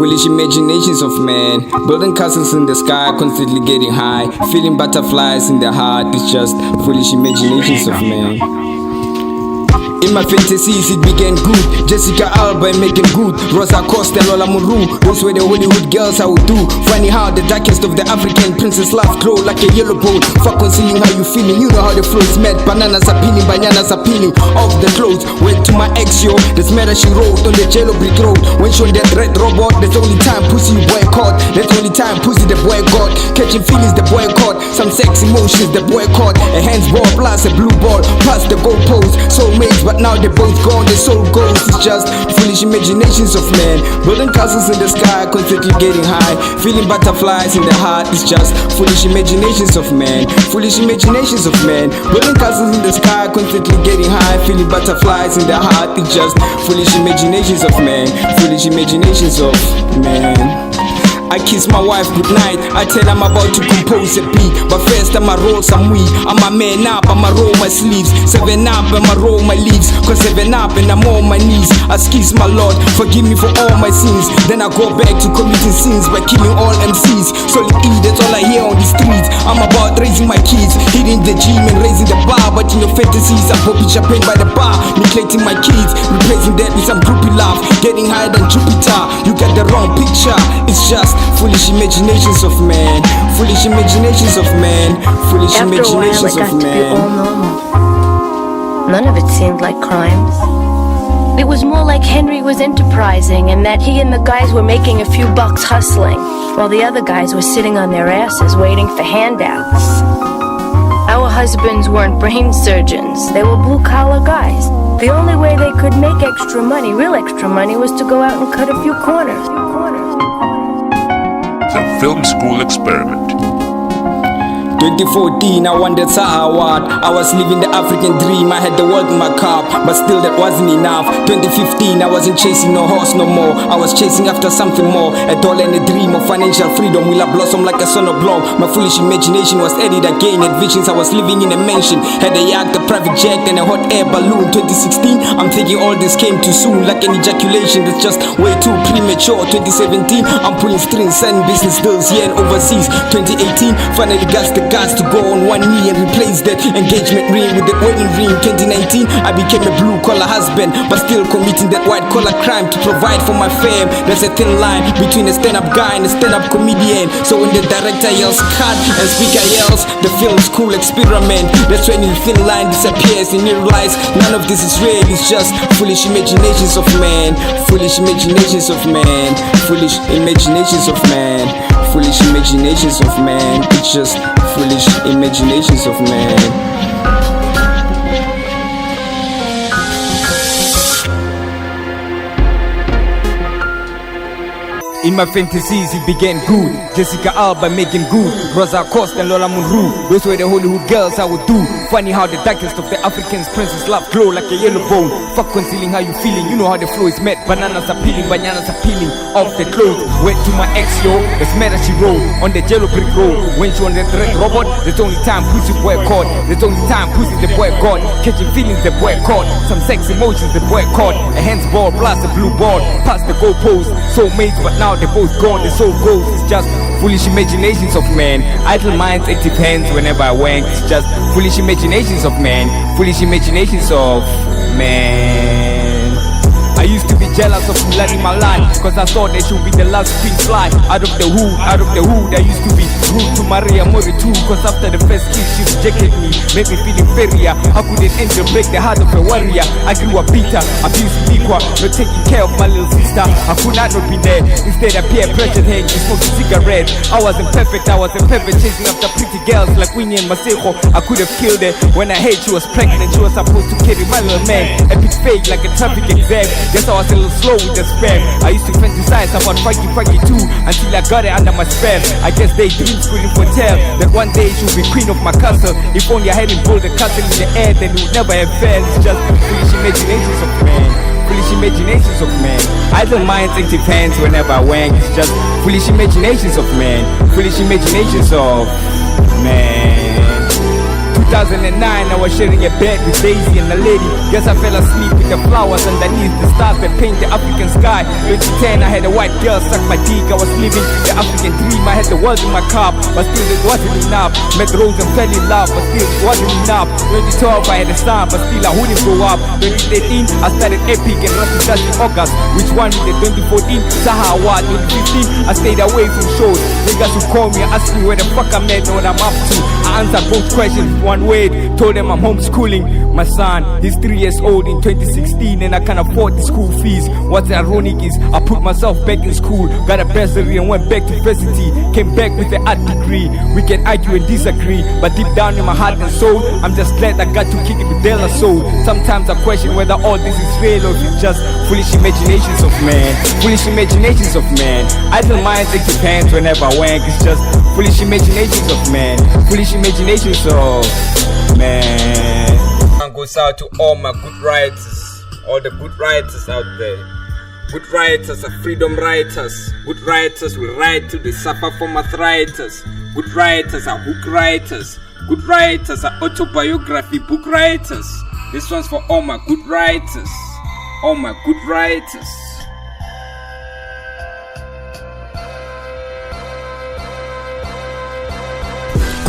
Foolish imaginations of man, building castles in the sky, constantly getting high, feeling butterflies in the heart. It's just foolish imaginations of man. In my fantasies it began good. Jessica Alba making good. Rosa Costa, Lola Muru. Those were the Hollywood girls I would do. Funny how the darkest of the African princess love glow like a yellow bowl. Fuck concealing how you feeling. You know how the flow is met. Bananas are peeling, bananas are peeling off the clothes. Went to my ex yo. The smatter she wrote on the jello brick road. When she on that red robot, that's only time pussy boy caught. That's only time pussy the boy got. Catching feelings the boy caught. Some sex emotions the boy caught. A handsball plus a blue ball plus the goalpost. Soulmates but now they're both gone, their soul goes. It's just foolish imaginations of man. Building castles in the sky, constantly getting high, feeling butterflies in the heart. It's just foolish imaginations of man. Foolish imaginations of man. Building castles in the sky, constantly getting high, feeling butterflies in the heart. It's just foolish imaginations of man. Foolish imaginations of man. I kiss my wife goodnight, I tell I'm about to compose a beat. But first I'ma roll some weed. I'ma man up, I'ma roll my sleeves. 7 up, I'ma roll my leaves. Cause 7 up and I'm on my knees. I kiss my Lord, forgive me for all my sins. Then I go back to committing sins by killing all MCs. Solid E, that's all I hear on the streets. I'm about raising my kids, hitting the gym and raising the bar. But in your fantasies I'm popping champagne by the bar, neglecting my kids, replacing that with some groupie love. Getting higher than Jupiter, you get the wrong picture. It's just foolish imaginations of man. Foolish imaginations of man. Foolish imaginations of man. After a while, it got to be all normal. None of it seemed like crimes. It was more like Henry was enterprising and that he and the guys were making a few bucks hustling, while the other guys were sitting on their asses waiting for handouts. Our husbands weren't brain surgeons. They were blue-collar guys. The only way they could make extra money, real extra money, was to go out and cut a few corners. The Film School Experiment. 2014, I won the Saha Award. I was living the African dream. I had the world in my cup, but still that wasn't enough. 2015, I wasn't chasing no horse no more. I was chasing after something more. A dollar and a dream of financial freedom will I blossom like a son of bloom. My foolish imagination was added again. Had visions I was living in a mansion. Had a yacht, a private jet, and a hot air balloon. 2016, I'm thinking all this came too soon. Like an ejaculation that's just way too premature. 2017, I'm pulling strings, signing business deals here and overseas. 2018, finally got the guts to go on one knee and replace that engagement ring with the wedding ring. 2019, I became a blue collar husband, but still committing that white collar crime to provide for my fam. There's a thin line between a stand-up guy and a stand-up comedian. So when the director yells cut and speaker yells the film school experiment, that's when the thin line disappears and you realize none of this is real. It's just foolish imaginations of man. Foolish imaginations of man. Foolish imaginations of man. Foolish imaginations of man. It's just foolish imaginations of man. In my fantasies it began good. Jessica Alba making good. Rosa Costa and Lola Muru. Those were the Hollywood girls I would do. Funny how the darkest of the Africans princess love glow like a yellow bone. Fuck concealing how you feeling. You know how the flow is met. Bananas are peeling, bananas are peeling off the clothes. Went to my ex yo. The smatter she rolled on the jello brick road. When she on the red robot, there's only time pussy boy caught. There's only time pussy the boy got. Catching feelings the boy caught. Some sex emotions the boy caught. A handsball plus a blue ball past the goalpost. Soulmates but now they're both gone, the soul goes. It's just foolish imaginations of man. Idle minds, it depends whenever I wank. It's just foolish imaginations of man. Foolish imaginations of man. I used to be jealous of Mulani Malai, cause I thought they should be the last queen fly. Out of the hood, I used to be rude to Maria Mori too, cause after the first kiss she rejected me, made me feel inferior. How could an angel break the heart of a warrior? I grew up bitter, abused equal, not taking care of my little sister. I could not be there, instead I peer pressured her to smoke cigarettes. I wasn't perfect, chasing after pretty girls like Winnie and Maseko. I could have killed her when I heard she was pregnant. She was supposed to carry my little man. Epic fake like a traffic exam. Guess I was a little slow with the spam. I used to fantasize about Frankie too, until I got it under my spell. I guess they dreams couldn't foretell that one day she would be queen of my castle. If only I hadn't pulled the castle in the air, then it would never have failed. It's just foolish imaginations of man. Foolish imaginations of man. Idle minds it depends whenever I wank. It's just foolish imaginations of man. Foolish imaginations of man. 2009, I was sharing a bed with Daisy and a lady. Guess I fell asleep with the flowers underneath the stars that paint the African sky. 2010, I had a white girl suck my dick. I was living the African dream. I had the world in my cup, but still it wasn't enough. Met Rose and fell in love, but still it wasn't enough. 2012, I had a son, but still I wouldn't grow up. 2013, I started Epic and Rusty Dust in August. Which one did the 2014? Saha Award. 2015, I stayed away from shows. Niggas who call me ask me where the fuck I'm at and what I'm up to. I answered both questions with one word. Told them I'm homeschooling my son. He's 3 years old in 2016 and I can't afford the school fees. What's ironic is I put myself back in school, got a bursary and went back to university. Came back with an art degree. We can argue and disagree, but deep down in my heart and soul, I'm just glad I got to kick it with De La Soul. Sometimes I question whether all this is real or if it's just foolish imaginations of man. Foolish imaginations of man. I don't mind taking pants whenever I wank. It's just foolish imaginations of man. Foolish imaginations of man. And goes out to all my good writers, all the good writers out there. Good writers are freedom writers. Good writers will write till they suffer from arthritis. Good writers are book writers. Good writers are autobiography book writers. This one's for all my good writers. All my good writers.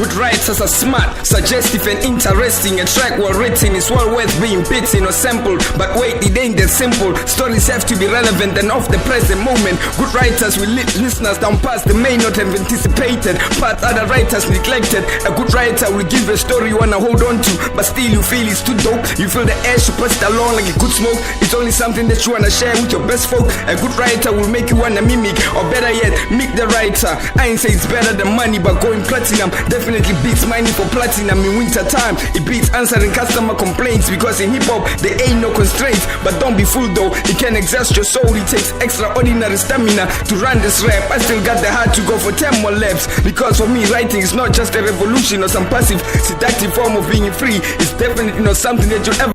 Good writers are smart, suggestive and interesting. A track well written is well worth being beaten or sampled. But wait, it ain't that simple. Stories have to be relevant and of the present moment. Good writers will lead listeners down paths they may not have anticipated, paths other writers neglected. A good writer will give a story you wanna hold on to, but still you feel it's too dope. You feel the air should pass it along like a good smoke. It's only something that you wanna share with your best folk. A good writer will make you wanna mimic, or better yet, meet the writer. I ain't say it's better than money, but going platinum definitely beats mining for platinum in winter time. It beats answering customer complaints, because in hip hop there ain't no constraints. But don't be fooled though, it can exhaust your soul. It takes extraordinary stamina to run this rap. I still got the heart to go for 10 more laps, because for me writing is not just a revolution or some passive seductive form of being free. It's definitely not something that you'll ever